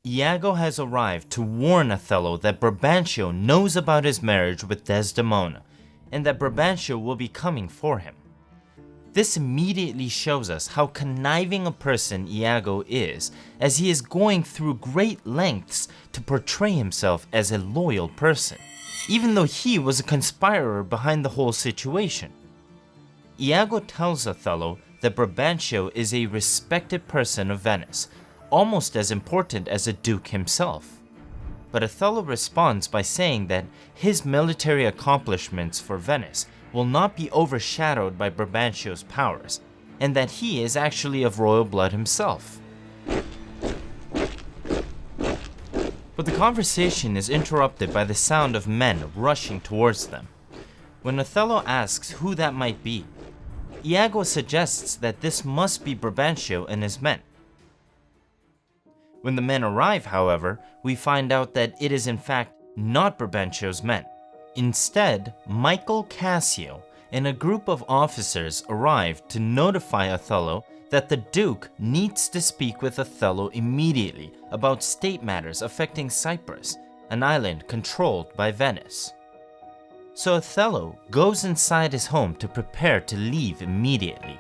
Iago has arrived to warn Othello that Brabantio knows about his marriage with Desdemona, and that Brabantio will be coming for him. This immediately shows us how conniving a person Iago is, as he is going through great lengths to portray himself as a loyal person, even though he was a conspirer behind the whole situation. Iago tells Othello that Brabantio is a respected person of Venice, almost as important as a duke himself. But Othello responds by saying that his military accomplishments for Venice will not be overshadowed by Brabantio's powers, and that he is actually of royal blood himself. But the conversation is interrupted by the sound of men rushing towards them. When Othello asks who that might be, Iago suggests that this must be Brabantio and his men. When the men arrive, however, we find out that it is in fact not Brabantio's men. Instead, Michael Cassio and a group of officers arrive to notify Othello that the Duke needs to speak with Othello immediately about state matters affecting Cyprus, an island controlled by Venice. So Othello goes inside his home to prepare to leave immediately.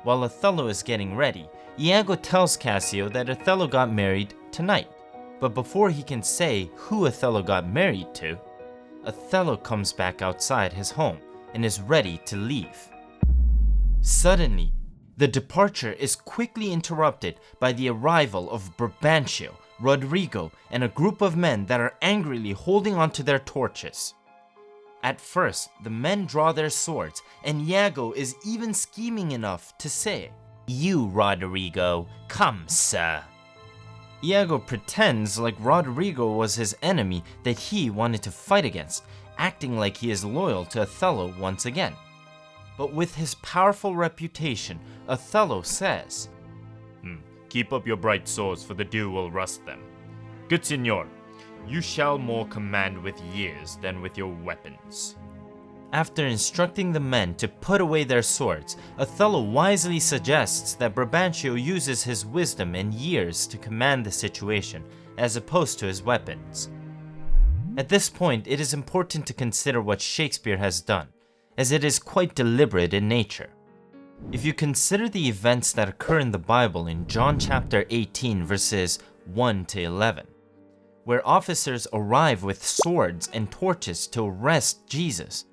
While Othello is getting ready, Iago tells Cassio that Othello got married tonight, but before he can say who Othello got married to, Othello comes back outside his home and is ready to leave. Suddenly, the departure is quickly interrupted by the arrival of Brabantio, Rodrigo, and a group of men that are angrily holding onto their torches. At first, the men draw their swords, and Iago is even scheming enough to say, "You, Rodrigo, come, sir." Iago pretends like Rodrigo was his enemy that he wanted to fight against, acting like he is loyal to Othello once again. But with his powerful reputation, Othello says, "Keep up your bright swords, for the dew will rust them. Good signor, you shall more command with years than with your weapons." After instructing the men to put away their swords, Othello wisely suggests that Brabantio uses his wisdom and years to command the situation, as opposed to his weapons. At this point, it is important to consider what Shakespeare has done, as it is quite deliberate in nature. If you consider the events that occur in the Bible in John chapter 18 verses 1 to 11, where officers arrive with swords and torches to arrest Jesus,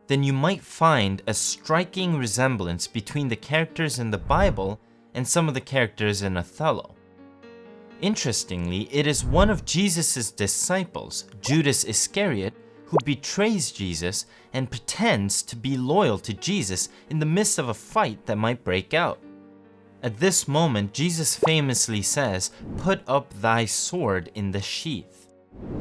then you might find a striking resemblance between the characters in the Bible and some of the characters in Othello. Interestingly, it is one of Jesus' disciples, Judas Iscariot, who betrays Jesus and pretends to be loyal to Jesus in the midst of a fight that might break out. At this moment, Jesus famously says, "Put up thy sword in the sheath."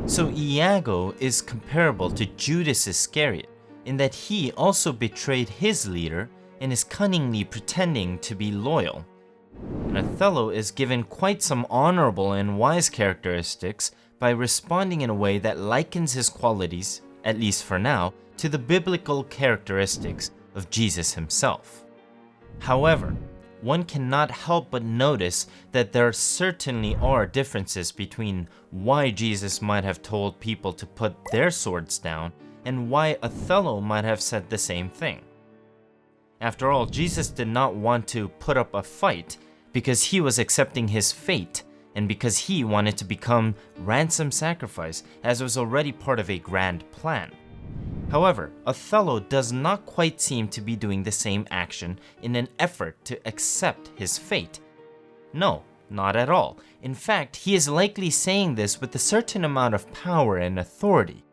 So Iago is comparable to Judas Iscariot, in that he also betrayed his leader and is cunningly pretending to be loyal. And Othello is given quite some honorable and wise characteristics by responding in a way that likens his qualities, at least for now, to the biblical characteristics of Jesus himself. However, one cannot help but notice that there certainly are differences between why Jesus might have told people to put their swords down and why Othello might have said the same thing. After all, Jesus did not want to put up a fight because he was accepting his fate and because he wanted to become ransom sacrifice, as was already part of a grand plan. However, Othello does not quite seem to be doing the same action in an effort to accept his fate. No, not at all. In fact, he is likely saying this with a certain amount of power and authority,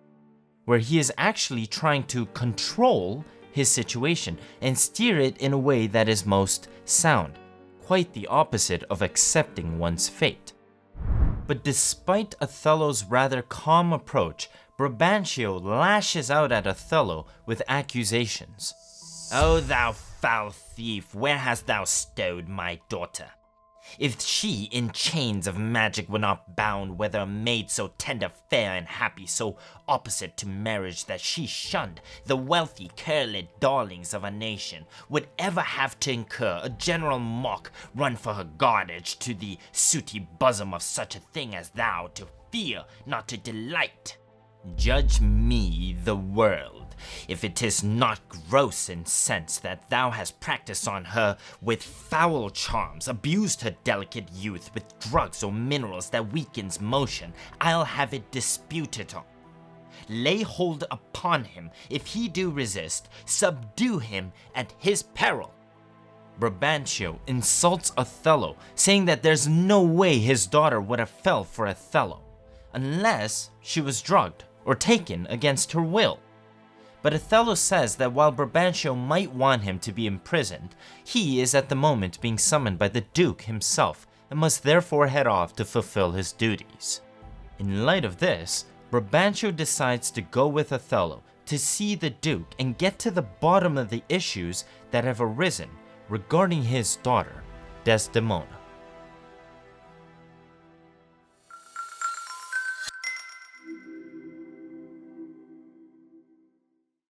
where he is actually trying to control his situation and steer it in a way that is most sound, quite the opposite of accepting one's fate. But despite Othello's rather calm approach, Brabantio lashes out at Othello with accusations. "O thou foul thief, where hast thou stowed my daughter? If she in chains of magic were not bound, whether a maid so tender, fair, and happy, so opposite to marriage that she shunned the wealthy, curled darlings of a nation, would ever have to incur a general mock run for her guardage to the sooty bosom of such a thing as thou, to fear, not to delight. Judge me the world, if it is not gross in sense that thou hast practiced on her with foul charms, abused her delicate youth with drugs or minerals that weakens motion, I'll have it disputed on. Lay hold upon him, if he do resist, subdue him at his peril. Brabantio insults Othello, saying that there's no way his daughter would have fell for Othello, unless she was drugged or taken against her will. But Othello says that while Brabantio might want him to be imprisoned, he is at the moment being summoned by the Duke himself and must therefore head off to fulfill his duties. In light of this, Brabantio decides to go with Othello to see the Duke and get to the bottom of the issues that have arisen regarding his daughter, Desdemona.